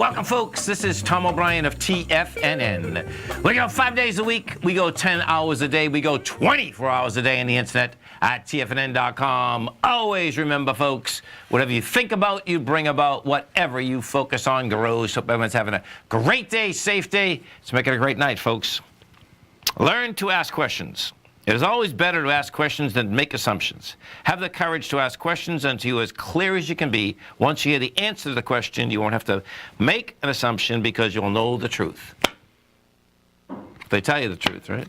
welcome folks. This is Tom O'Brien of TFNN. We go 5 days a week. We go 10 hours a day. We go 24 hours a day on the internet at TFNN.com. Always remember, folks, whatever you think about, you bring about. Whatever you focus on grows. Hope everyone's having a great day, safe day. Let's make it a great night, folks. Learn to ask questions. It is always better to ask questions than make assumptions. Have the courage to ask questions until you're as clear as you can be. Once you hear the answer to the question, you won't have to make an assumption because you'll know the truth. They tell you the truth, right?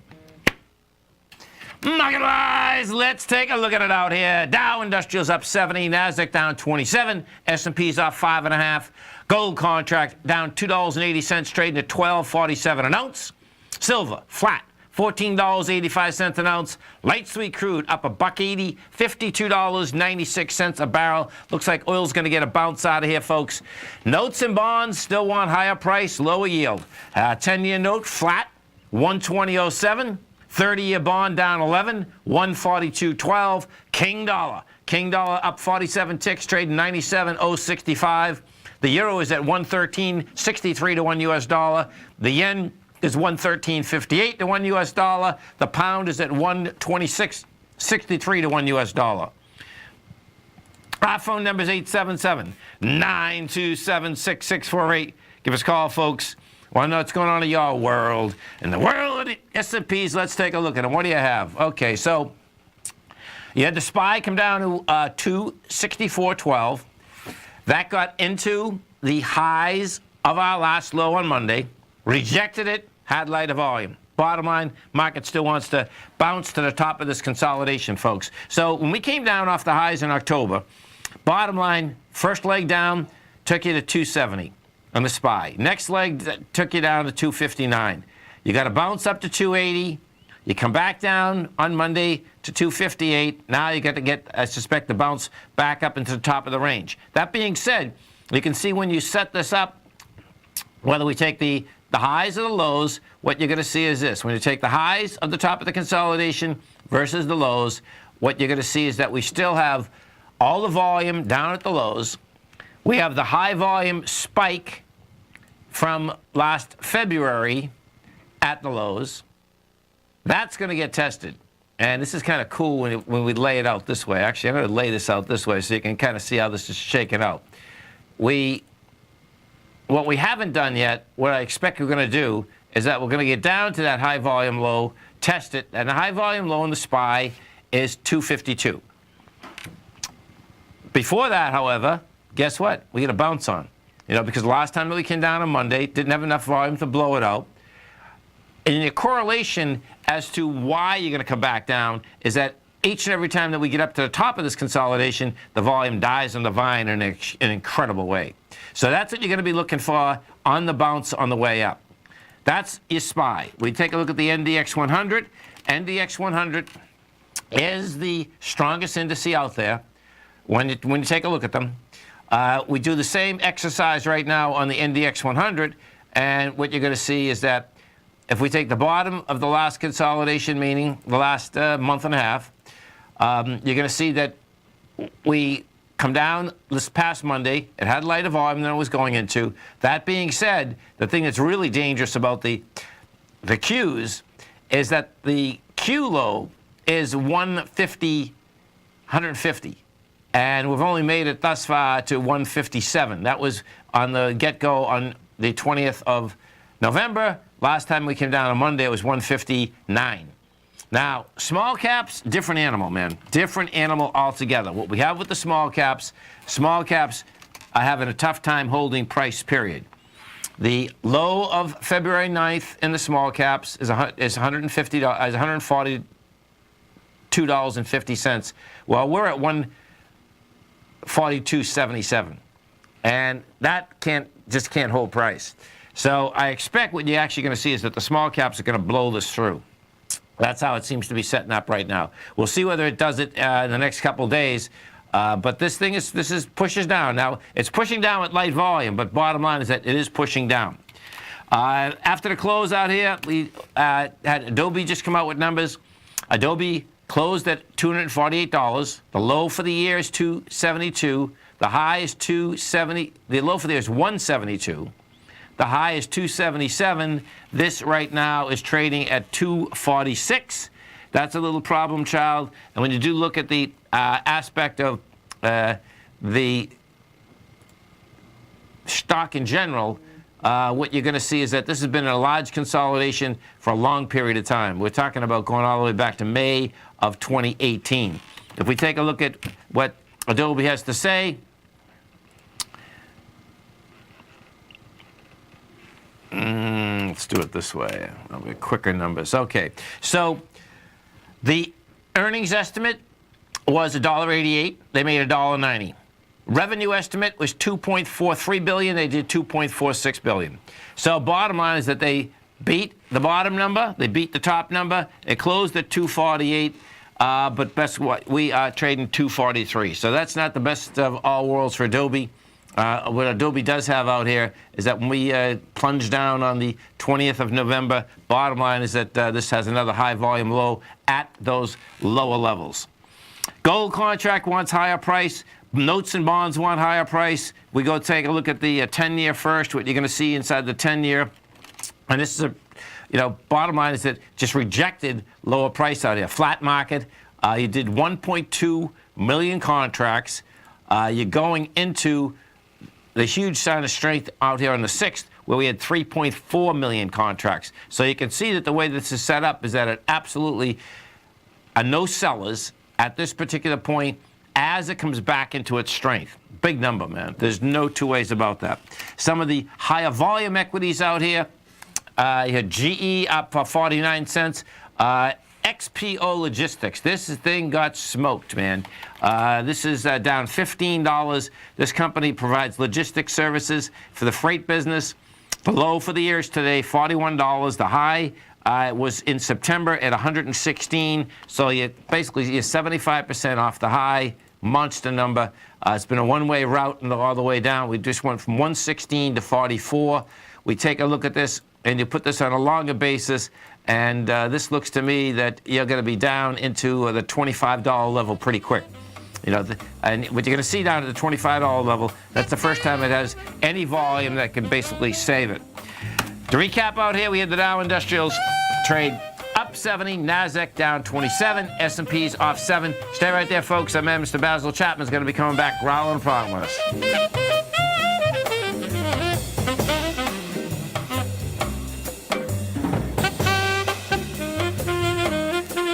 Market-wise, let's take a look at it out here. Dow Industrial's up 70, NASDAQ down 27, S&P's off 5.5. Gold contract down $2.80, trading at $12.47 an ounce. Silver, flat. $14.85 an ounce. Light sweet crude up $1.80, $52.96 a barrel. Looks like oil's going to get a bounce out of here, folks. Notes and bonds still want higher price, lower yield. 10-year note flat, 120.07. 30-year bond down 11, 142.12. King dollar up 47 ticks, trading 97.065. The euro is at 113.63 to 1 US dollar. The yen is 113.58 to 1 US dollar. The pound is at 126.63 to 1 US dollar. Our phone number is 877-927-6648. Give us a call, folks. Want to know what's going on in your world. In the world of the S&Ps, let's take a look at them. What do you have? Okay, so you had the SPY come down to 264.12. That got into the highs of our last low on Monday. Rejected it. Had lighter volume. Bottom line, market still wants to bounce to the top of this consolidation, folks. So when we came down off the highs in October, bottom line, first leg down took you to 270 on the SPY. Next leg took you down to 259. You got to bounce up to 280. You come back down on Monday to 258. Now you got to get, I suspect, the bounce back up into the top of the range. That being said, you can see when you set this up, whether we take the highs or the lows, what you're going to see is this. When you take the highs of the top of the consolidation versus the lows, what you're going to see is that we still have all the volume down at the lows. We have the high volume spike from last February at the lows. That's going to get tested. And this is kind of cool when we lay it out this way. Actually, I'm going to lay this out this way so you can kind of see how this is shaking out. What we haven't done yet, what I expect we're going to do, is that we're going to get down to that high volume low, test it, and the high volume low in the SPY is 252. Before that, however, guess what? We get a bounce on. You know, because the last time that we came down on Monday, didn't have enough volume to blow it out. And your correlation as to why you're going to come back down is that each and every time that we get up to the top of this consolidation, the volume dies on the vine in an incredible way. So that's what you're going to be looking for on the bounce on the way up. That's your SPY. We take a look at the NDX 100. NDX 100 is the strongest index out there when you take a look at them. We do the same exercise right now on the NDX 100, and what you're going to see is that if we take the bottom of the last consolidation, meaning the last month and a half, you're going to see that we come down this past Monday. It had lighter volume than it was going into. That being said, the thing that's really dangerous about the Qs is that the Q low is 150, and we've only made it thus far to 157. That was on the get-go on the 20th of November. Last time we came down on Monday, it was 159. Now, small caps, different animal, man. Different animal altogether. What we have with the small caps are having a tough time holding price, period. The low of February 9th in the small caps is $142.50. Well, we're at 142.77. And that just can't hold price. So I expect what you're actually going to see is that the small caps are going to blow this through. That's how it seems to be setting up right now. We'll see whether it does it in the next couple of days. But this pushes down. Now, it's pushing down at light volume, but bottom line is that it is pushing down. After the close out here, we had Adobe just come out with numbers. Adobe closed at $248. The low for the year is $272. The high is $270. The low for the year is $172. The high is 277. This right now is trading at 246. That's a little problem child. And when you do look at the aspect of the stock in general, what you're going to see is that this has been a large consolidation for a long period of time. We're talking about going all the way back to May of 2018. If we take a look at what Adobe has to say, let's do it this way. I'll get quicker numbers. Okay, so the earnings estimate was $1.88. They made $1.90. Revenue estimate was $2.43 billion. They did $2.46 billion. So bottom line is that they beat the bottom number. They beat the top number. It closed at 248. But best what we are trading 243. So that's not the best of all worlds for Adobe. What Adobe does have out here is that when we plunge down on the 20th of November, bottom line is that this has another high volume low at those lower levels. Gold contract wants higher price. Notes and bonds want higher price. We go take a look at the 10-year first, what you're going to see inside the 10-year. And this is bottom line is that just rejected lower price out here. Flat market. You did 1.2 million contracts. You're going into the huge sign of strength out here on the 6th, where we had 3.4 million contracts. So you can see that the way this is set up is that it absolutely are no sellers at this particular point as it comes back into its strength. Big number, man. There's no two ways about that. Some of the higher volume equities out here, you had GE up for 49 cents. XPO Logistics. This thing got smoked, man. This is down $15. This company provides logistics services for the freight business. The low for the year is today, $41. The high was in September at 116. So you're 75% off the high. Monster number. It's been a one-way route and all the way down. We just went from 116 to 44. We take a look at this, and you put this on a longer basis, and this looks to me that you're going to be down into the $25 level pretty quick. And what you're going to see down at the $25 level, that's the first time it has any volume that can basically save it. To recap out here, we had the Dow Industrials trade up 70, NASDAQ down 27, S&P's off 7. Stay right there, folks. Mr. Basil Chapman's going to be coming back growling upon with us.